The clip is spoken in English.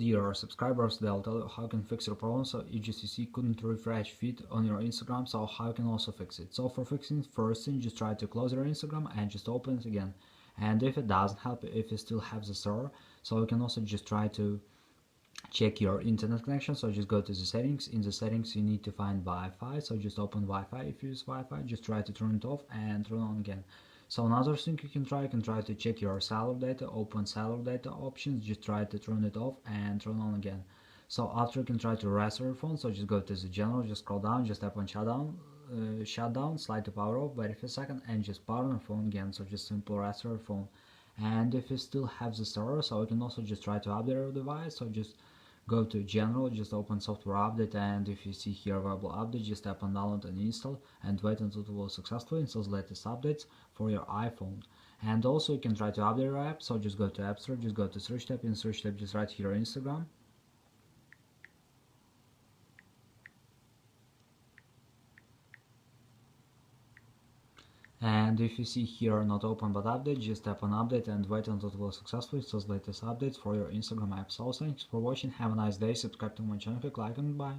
Dear subscribers, they'll tell you how you can fix your problem. So EGCC couldn't refresh feed on your Instagram, so how you can also fix it. So for fixing, first thing, just try to close your Instagram and just open it again. And if it doesn't help, if you still have the server, so you can also just try to check your internet connection. So just go to the settings. In the settings you need to find Wi-Fi, so just open Wi-Fi. If you use Wi-Fi, just try to turn it off and turn on again. So another thing you can try to check your cellular data. Open cellular data options, just try to turn it off and turn on again. So after, you can try to restart your phone. So just go to the general, just scroll down, just tap on shutdown, slide to power off, wait for a second and just power on the phone again. So just simple restart your phone. And if you still have the server, so you can also just try to update your device. So just go to general, just open software update, and if you see here available update, just tap on download and install and wait until it will successfully install the latest updates for your iPhone. And also you can try to update your app. So just go to App Store, just go to search tab. In search tab, just write here Instagram. And if you see here not open but update, just tap on update and wait until it will successfully install the latest updates for your Instagram app. So thanks for watching, have a nice day, subscribe to my channel, click like and bye.